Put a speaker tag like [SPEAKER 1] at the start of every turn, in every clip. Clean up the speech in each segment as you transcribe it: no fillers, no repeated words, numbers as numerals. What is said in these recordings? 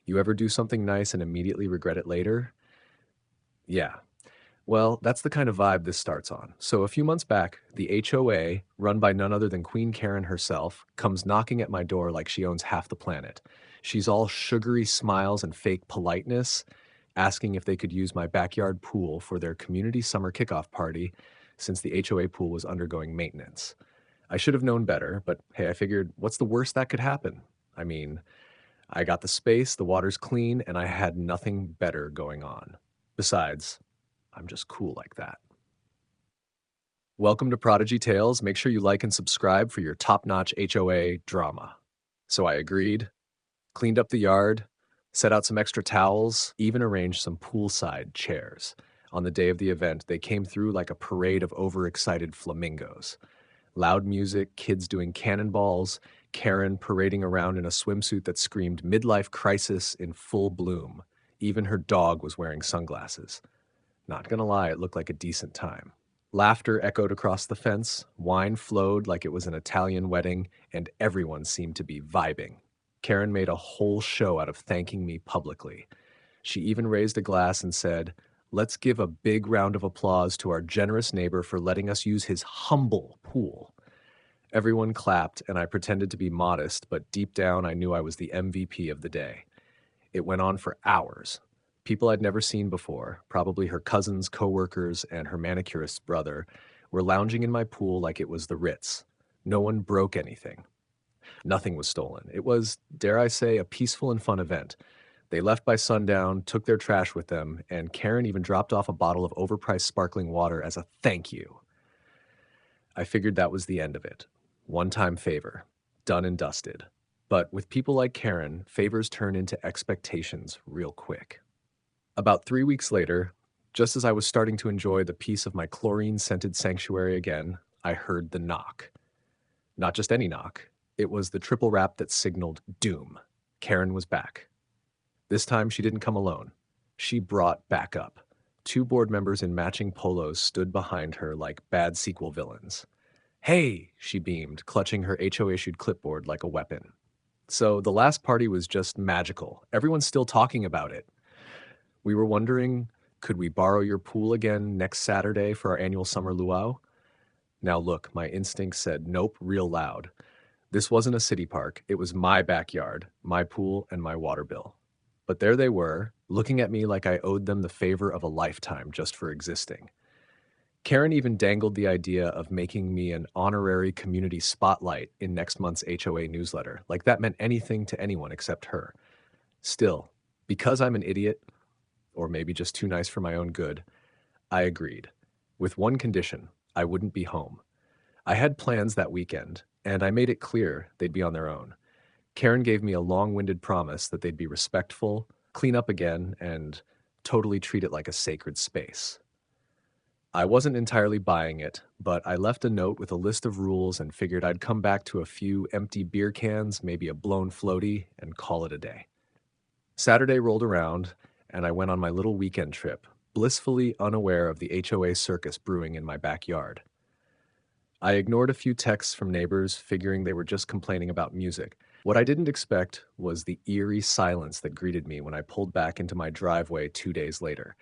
[SPEAKER 1] You ever do something nice and immediately regret it later? Yeah. Well, that's the kind of vibe this starts on. So, a few months back, the HOA, run by none other than Queen Karen herself, comes knocking at my door like she owns half the planet. She's all sugary smiles and fake politeness, asking if they could use my backyard pool for their community summer kickoff party since the HOA pool was undergoing maintenance. I should have known better, but hey, I figured what's the worst that could happen? I mean, I got the space, the water's clean, and I had nothing better going on. Besides, I'm just cool like that. Welcome to Prodigy Tales. Make sure you like and subscribe for your top notch HOA drama. So I agreed, cleaned up the yard, set out some extra towels, even arranged some poolside chairs. On the day of the event, they came through like a parade of overexcited flamingos. Loud music, kids doing cannonballs, Karen parading around in a swimsuit that screamed midlife crisis in full bloom. Even her dog was wearing sunglasses. Not gonna lie, it looked like a decent time. Laughter echoed across the fence, wine flowed like it was an Italian wedding, and everyone seemed to be vibing. Karen made a whole show out of thanking me publicly. She even raised a glass and said, "Let's give a big round of applause to our generous neighbor for letting us use his humble pool." Everyone clapped, and I pretended to be modest, but deep down I knew I was the MVP of the day. It went on for hours. People I'd never seen before, probably her cousins, coworkers, and her manicurist's brother, were lounging in my pool like it was the Ritz. No one broke anything. Nothing was stolen. It was, dare I say, a peaceful and fun event. They left by sundown, took their trash with them, and Karen even dropped off a bottle of overpriced sparkling water as a thank you. I figured that was the end of it. One-time favor. Done and dusted. But with people like Karen, favors turn into expectations real quick. About 3 weeks later, just as I was starting to enjoy the peace of my chlorine-scented sanctuary again, I heard the knock. Not just any knock. It was the triple rap that signaled doom. Karen was back. This time she didn't come alone. She brought backup. 2 board members in matching polos stood behind her like bad sequel villains. "Hey," she beamed, clutching her HO-issued clipboard like a weapon. So the last party was just magical. Everyone's still talking about it. We were wondering, could we borrow your pool again next Saturday for our annual summer luau? Now look, my instinct said nope real loud. This wasn't a city park. It was my backyard, my pool, and my water bill. But there they were, looking at me like I owed them the favor of a lifetime just for existing. Karen even dangled the idea of making me an honorary community spotlight in next month's HOA newsletter, like that meant anything to anyone except her. Still, because I'm an idiot, or maybe just too nice for my own good, I agreed. With one condition, I wouldn't be home. I had plans that weekend, and I made it clear they'd be on their own. Karen gave me a long-winded promise that they'd be respectful, clean up again, and totally treat it like a sacred space. I wasn't entirely buying it, but I left a note with a list of rules and figured I'd come back to a few empty beer cans, maybe a blown floaty, and call it a day. Saturday rolled around, and I went on my little weekend trip, blissfully unaware of the HOA circus brewing in my backyard. I ignored a few texts from neighbors, figuring they were just complaining about music. What I didn't expect was the eerie silence that greeted me when I pulled back into my driveway 2 days later.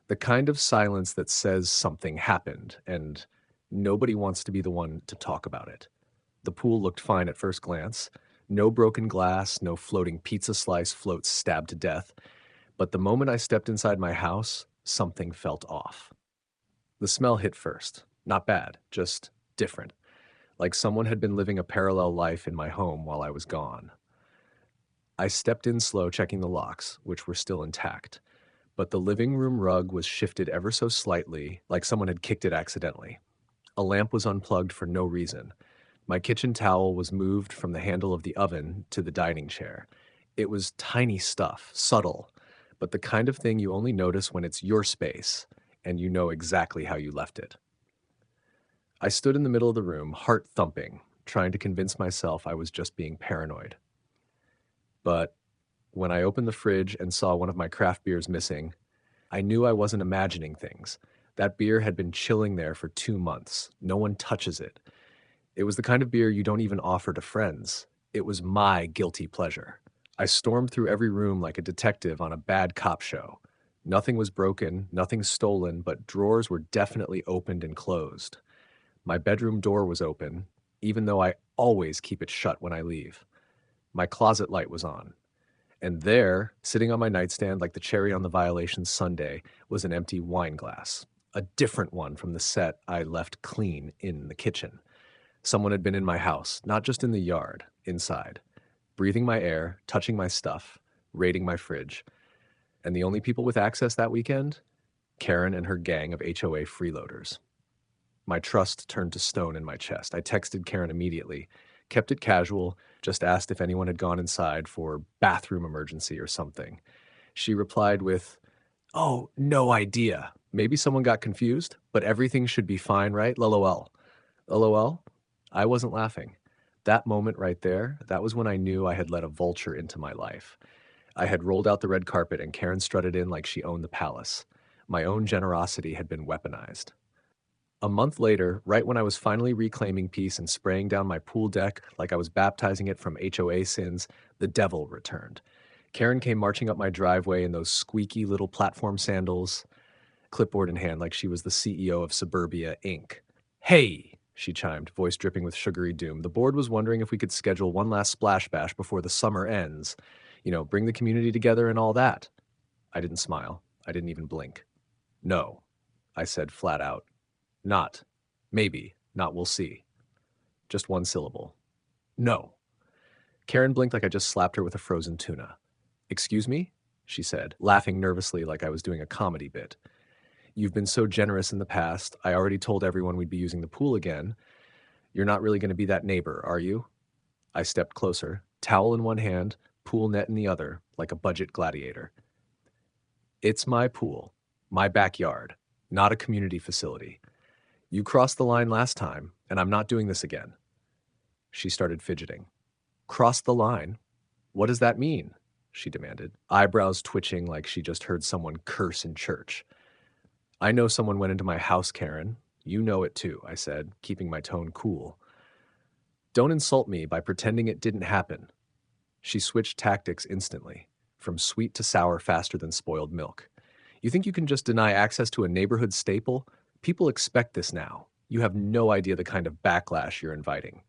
[SPEAKER 1] The kind of silence that says something happened, and nobody wants to be the one to talk about it. The pool looked fine at first glance. No broken glass, no floating pizza slice floats stabbed to death. But the moment I stepped inside my house, something felt off. The smell hit first. Not bad, just different. Like someone had been living a parallel life in my home while I was gone. I stepped in slow, checking the locks, which were still intact. But the living room rug was shifted ever so slightly, like someone had kicked it accidentally. A lamp was unplugged for no reason. My kitchen towel was moved from the handle of the oven to the dining chair. It was tiny stuff, subtle, but the kind of thing you only notice when it's your space, and you know exactly how you left it. I stood in the middle of the room, heart thumping, trying to convince myself I was just being paranoid. But when I opened the fridge and saw one of my craft beers missing, I knew I wasn't imagining things. That beer had been chilling there for 2 months. No one touches it. It was the kind of beer you don't even offer to friends. It was my guilty pleasure. I stormed through every room like a detective on a bad cop show. Nothing was broken, nothing stolen, but drawers were definitely opened and closed. My bedroom door was open, even though I always keep it shut when I leave. My closet light was on. And there, sitting on my nightstand like the cherry on the violation sundae, was an empty wine glass. A different one from the set I left clean in the kitchen. Someone had been in my house, not just in the yard, inside, breathing my air, touching my stuff, raiding my fridge. And the only people with access that weekend? Karen and her gang of HOA freeloaders. My trust turned to stone in my chest. I texted Karen immediately, kept it casual, just asked if anyone had gone inside for bathroom emergency or something. She replied with, "Oh, no idea. Maybe someone got confused, but everything should be fine, right? LOL." LOL? I wasn't laughing. That moment right there, that was when I knew I had let a vulture into my life. I had rolled out the red carpet and Karen strutted in like she owned the palace. My own generosity had been weaponized. A month later, right when I was finally reclaiming peace and spraying down my pool deck like I was baptizing it from HOA sins, the devil returned. Karen came marching up my driveway in those squeaky little platform sandals, clipboard in hand like she was the CEO of Suburbia Inc. "Hey," she chimed, voice dripping with sugary doom. "The board was wondering if we could schedule one last splash bash before the summer ends. Bring the community together and all that." I didn't smile. I didn't even blink. "No," I said flat out. "Not. Maybe. Not we'll see." Just one syllable. "No." Karen blinked like I just slapped her with a frozen tuna. "Excuse me?" she said, laughing nervously like I was doing a comedy bit. "You've been so generous in the past. I already told everyone we'd be using the pool again. You're not really going to be that neighbor, are you?" I stepped closer, towel in one hand, pool net in the other, like a budget gladiator. "It's my pool, my backyard, not a community facility. You crossed the line last time, and I'm not doing this again." She started fidgeting. "Crossed the line? What does that mean?" she demanded, eyebrows twitching like she just heard someone curse in church. "I know someone went into my house, Karen. You know it too," I said, keeping my tone cool. "Don't insult me by pretending it didn't happen." She switched tactics instantly, from sweet to sour faster than spoiled milk. "You think you can just deny access to a neighborhood staple? People expect this now. You have no idea the kind of backlash you're inviting."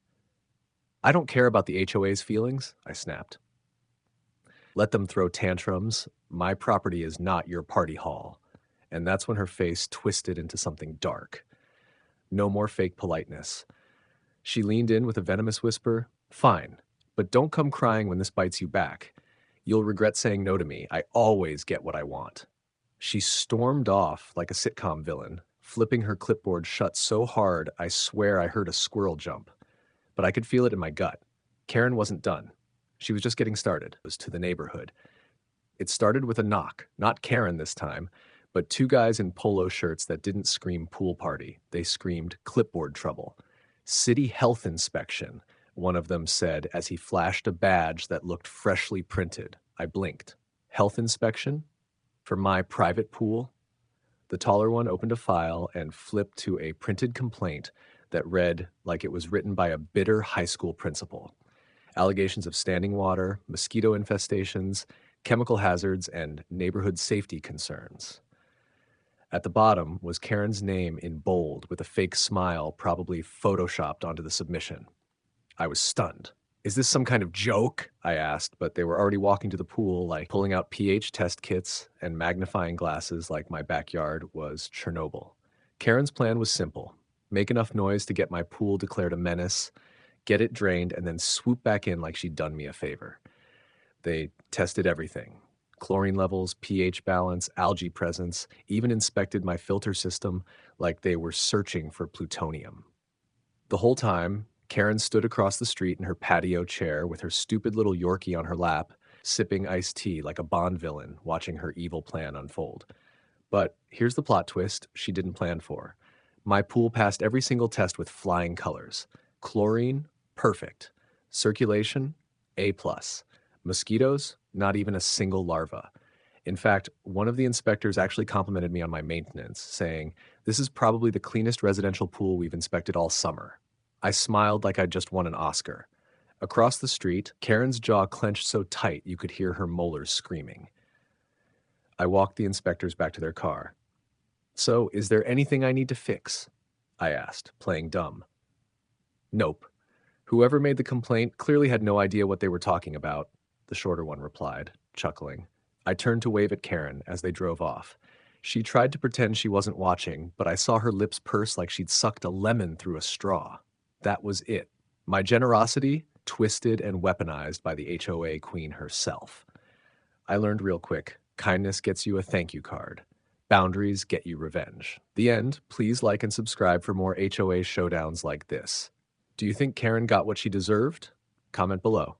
[SPEAKER 1] "I don't care about the HOA's feelings," I snapped. "Let them throw tantrums. My property is not your party hall." And that's when her face twisted into something dark. No more fake politeness. She leaned in with a venomous whisper. "Fine, but don't come crying when this bites you back. You'll regret saying no to me. I always get what I want." She stormed off like a sitcom villain, flipping her clipboard shut so hard I swear I heard a squirrel jump. But I could feel it in my gut. Karen wasn't done. She was just getting started. It was to the neighborhood. It started with a knock, not Karen this time, but two guys in polo shirts that didn't scream pool party. They screamed clipboard trouble. "City health inspection," one of them said as he flashed a badge that looked freshly printed. I blinked. "Health inspection? For my private pool?" The taller one opened a file and flipped to a printed complaint that read like it was written by a bitter high school principal. Allegations of standing water, mosquito infestations, chemical hazards, and neighborhood safety concerns. At the bottom was Karen's name in bold with a fake smile probably photoshopped onto the submission. I was stunned. "Is this some kind of joke?" I asked, but they were already walking to the pool, like pulling out pH test kits and magnifying glasses like my backyard was Chernobyl. Karen's plan was simple. Make enough noise to get my pool declared a menace, get it drained, and then swoop back in like she'd done me a favor. They tested everything. Chlorine levels, pH balance, algae presence, even inspected my filter system like they were searching for plutonium. The whole time, Karen stood across the street in her patio chair with her stupid little Yorkie on her lap, sipping iced tea like a Bond villain, watching her evil plan unfold. But here's the plot twist she didn't plan for. My pool passed every single test with flying colors. Chlorine, perfect. Circulation, A+. Mosquitoes, not even a single larva. In fact, one of the inspectors actually complimented me on my maintenance, saying, "This is probably the cleanest residential pool we've inspected all summer." I smiled like I'd just won an Oscar. Across the street, Karen's jaw clenched so tight you could hear her molars screaming. I walked the inspectors back to their car. "So, is there anything I need to fix?" I asked, playing dumb. "Nope. Whoever made the complaint clearly had no idea what they were talking about," the shorter one replied, chuckling. I turned to wave at Karen as they drove off. She tried to pretend she wasn't watching, but I saw her lips purse like she'd sucked a lemon through a straw. That was it. My generosity, twisted and weaponized by the HOA queen herself. I learned real quick. Kindness gets you a thank you card. Boundaries get you revenge. The end. Please like and subscribe for more HOA showdowns like this. Do you think Karen got what she deserved? Comment below.